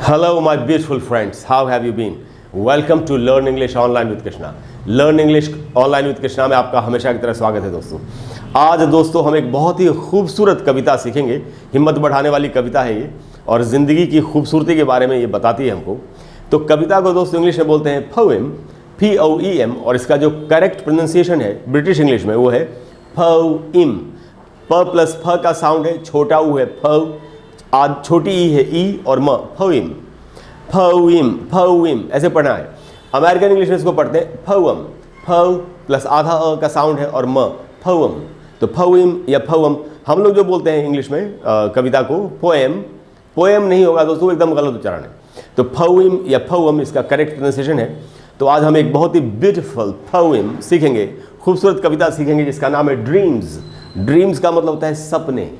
Hello, my beautiful friends. How have you been? Welcome to Learn English Online with Krishna. Learn English Online with Krishna में आपका हमेशा की तरह स्वागत है दोस्तों। आज दोस्तों हम एक बहुत ही खूबसूरत कविता सीखेंगे। हिम्मत बढ़ाने वाली कविता है ये और ज़िंदगी की खूबसूरती के बारे में ये बताती है हमको। तो कविता को दोस्तों इंग्लिश में बोलते हैं पोएम, POEM, और इसका जो करेक्ट प्रोनाउंसिएशन है ब्रिटिश इंग्लिश में वो है पोइम। प प्लस फ का साउंड है, छोटा ऊ है फ, आज छोटी ई है ई और म, पोइम पोइम पोइम ऐसे पढ़ना है। अमेरिकन इंग्लिश में इसको पढ़ते हैं पोअम, फ प्लस आधा अ का साउंड है और म, पोअम। तो पोइम या पोअम हम लोग जो बोलते हैं इंग्लिश में कविता को पोएम, पोएम नहीं होगा दोस्तों, एकदम गलत उच्चारण है। तो पोइम या पोअम इसका करेक्ट प्रोनाउंसिएशन है। तो आज हम एक बहुत ही ब्यूटीफुल पोएम सीखेंगे, खूबसूरत कविता सीखेंगे जिसका नाम है ड्रीम्स। ड्रीम्स का मतलब होता है सपने,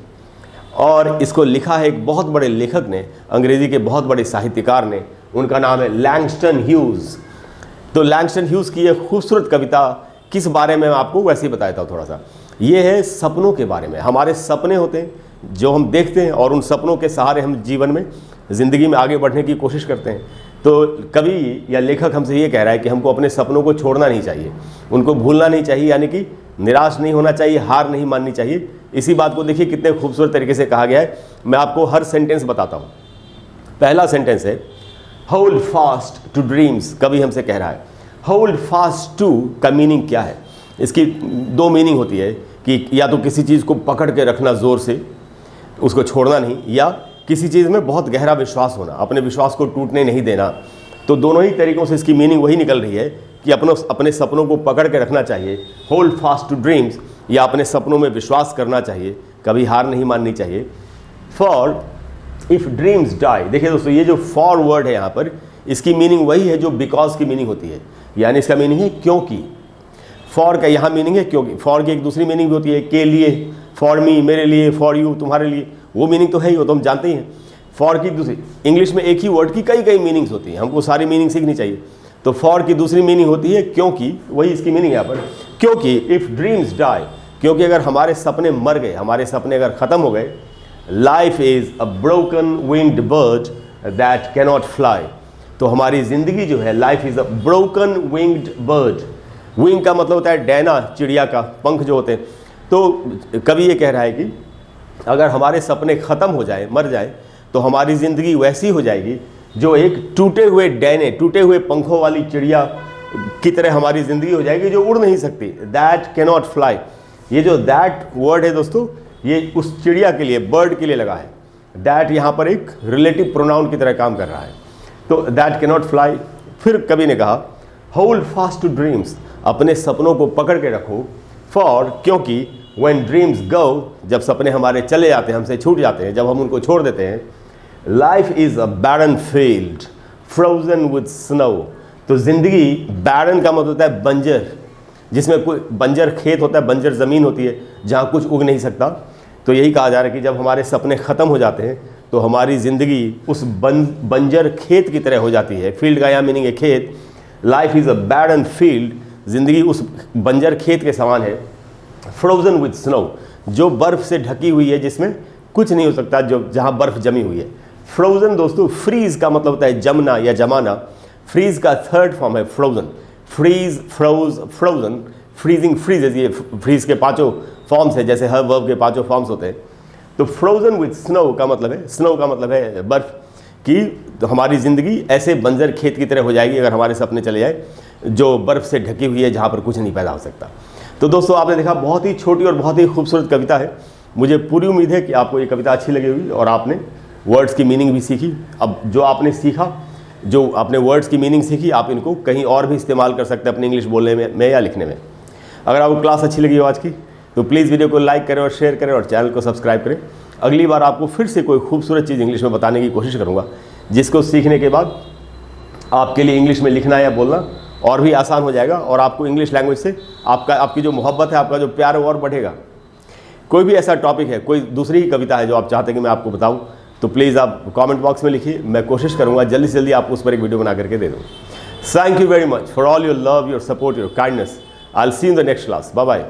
और इसको लिखा है एक बहुत बड़े लेखक ने, अंग्रेजी के बहुत बड़े साहित्यकार ने, उनका नाम है लैंगस्टन ह्यूज। तो लैंगस्टन ह्यूज की यह खूबसूरत कविता किस बारे में मैं आपको वैसे ही बताता हूँ थोड़ा सा। ये है सपनों के बारे में। हमारे सपने होते हैं जो हम देखते हैं और उन सपनों के सहारे हम जीवन में, ज़िंदगी में आगे बढ़ने की कोशिश करते हैं। तो कवि या लेखक हमसे ये कह रहा है कि हमको अपने सपनों को छोड़ना नहीं चाहिए, उनको भूलना नहीं चाहिए, यानी कि निराश नहीं होना चाहिए, हार नहीं माननी चाहिए। इसी बात को देखिए कितने खूबसूरत तरीके से कहा गया है। मैं आपको हर सेंटेंस बताता हूँ। पहला सेंटेंस है होल्ड फास्ट टू ड्रीम्स। कवि हमसे कह रहा है होल्ड फास्ट टू का मीनिंग क्या है। इसकी दो मीनिंग होती है कि या तो किसी चीज़ को पकड़ के रखना ज़ोर से, उसको छोड़ना नहीं, या किसी चीज़ में बहुत गहरा विश्वास होना, अपने विश्वास को टूटने नहीं देना। तो दोनों ही तरीक़ों से इसकी मीनिंग वही निकल रही है कि अपने सपनों को पकड़ के रखना चाहिए, होल्ड फास्ट टू ड्रीम्स, या अपने सपनों में विश्वास करना चाहिए, कभी हार नहीं माननी चाहिए। फॉर इफ़ ड्रीम्स डाई, देखिए दोस्तों ये जो फॉर वर्ड है यहाँ पर, इसकी मीनिंग वही है जो बिकॉज की मीनिंग होती है, यानी इसका मीनिंग है क्योंकि। फॉर का यहाँ मीनिंग है क्योंकि। फॉर की एक दूसरी मीनिंग भी होती है के लिए, फॉर मी मेरे लिए, फॉर यू तुम्हारे लिए, वो मीनिंग तो है ही, वो तो हम जानते ही हैं। फॉर की दूसरी, इंग्लिश में एक ही वर्ड की कई कई मीनिंग्स होती हैं, हमको सारी मीनिंग सीखनी चाहिए। तो फॉर की दूसरी मीनिंग होती है क्योंकि, वही इसकी मीनिंग है यहाँ पर, क्योंकि इफ़ ड्रीम्स डाई, क्योंकि अगर हमारे सपने मर गए, हमारे सपने अगर ख़त्म हो गए, life is a broken winged bird that cannot fly. तो हमारी ज़िंदगी जो है, life is a broken winged bird. Wing का मतलब होता है डैना, चिड़िया का पंख जो होते हैं। तो कवि ये कह रहा है कि अगर हमारे सपने ख़त्म हो जाए, मर जाए, तो हमारी ज़िंदगी वैसी हो जाएगी जो एक टूटे हुए डैने, टूटे हुए पंखों वाली चिड़िया की तरह हमारी ज़िंदगी हो जाएगी जो उड़ नहीं सकती, दैट कैनॉट फ्लाई। ये जो दैट वर्ड है दोस्तों, ये उस चिड़िया के लिए, बर्ड के लिए लगा है। दैट यहाँ पर एक रिलेटिव प्रोनाउन की तरह काम कर रहा है। तो दैट कैनॉट फ्लाई। फिर कवि ने कहा होल्ड फास्ट टू ड्रीम्स, अपने सपनों को पकड़ के रखो। फॉर क्योंकि व्हेन ड्रीम्स गो, जब सपने हमारे चले जाते हैं, हमसे छूट जाते हैं, जब हम उनको छोड़ देते हैं, life is a barren field frozen with snow. तो ज़िंदगी, बैरन का मतलब होता है बंजर, जिसमें कोई बंजर खेत होता है, बंजर ज़मीन होती है जहाँ कुछ उग नहीं सकता। तो यही कहा जा रहा है कि जब हमारे सपने ख़त्म हो जाते हैं तो हमारी ज़िंदगी उस बंजर खेत की तरह हो जाती है। फील्ड का यहाँ मीनिंग है खेत। Life is a barren field, ज़िंदगी उस बंजर खेत के समान है। फ्रोजन विद स्नो, जो बर्फ़ से ढकी हुई है, जिसमें कुछ नहीं हो सकता, जो जहाँ बर्फ़ जमी हुई है। फ्रोजन दोस्तों, फ्रीज का मतलब होता है जमना या जमाना। फ्रीज का थर्ड फॉर्म है frozen. Freeze, froze, frozen, freezing, freezes, ये फ्रीज के पांचों फॉर्म्स है, जैसे हर वर्ब के पांचों फॉर्म्स होते हैं। तो फ्रोजन विद स्नो का मतलब है, स्नो का मतलब है बर्फ की। तो हमारी ज़िंदगी ऐसे बंजर खेत की तरह हो जाएगी अगर हमारे सपने चले जाए, जो बर्फ़ से ढकी हुई है, जहाँ पर कुछ नहीं पैदा हो सकता। तो दोस्तों आपने देखा, बहुत ही छोटी और बहुत ही खूबसूरत कविता है। मुझे पूरी उम्मीद है कि आपको ये कविता अच्छी लगी हुई और आपने वर्ड्स की मीनिंग भी सीखी। अब जो आपने सीखा, जो आपने वर्ड्स की मीनिंग सीखी, आप इनको कहीं और भी इस्तेमाल कर सकते हैं अपनी इंग्लिश बोलने में या लिखने में। अगर आपको क्लास अच्छी लगी हो आज की, तो प्लीज़ वीडियो को लाइक करें और शेयर करें और चैनल को सब्सक्राइब करें। अगली बार आपको फिर से कोई खूबसूरत चीज़ इंग्लिश में बताने की कोशिश करूँगा, जिसको सीखने के बाद आपके लिए इंग्लिश में लिखना या बोलना और भी आसान हो जाएगा, और आपको इंग्लिश लैंग्वेज से आपकी जो मोहब्बत है, आपका जो प्यार है, वो और बढ़ेगा। कोई भी ऐसा टॉपिक है, कोई दूसरी ही कविता है जो आप चाहते हैं कि मैं आपको बताऊं, तो प्लीज़ आप कमेंट बॉक्स में लिखिए। मैं कोशिश करूंगा जल्दी से जल्दी आपको उस पर एक वीडियो बना करके दे दूं। Thank you very much for all your love, your support, your kindness. I will see you in the next class. Bye bye.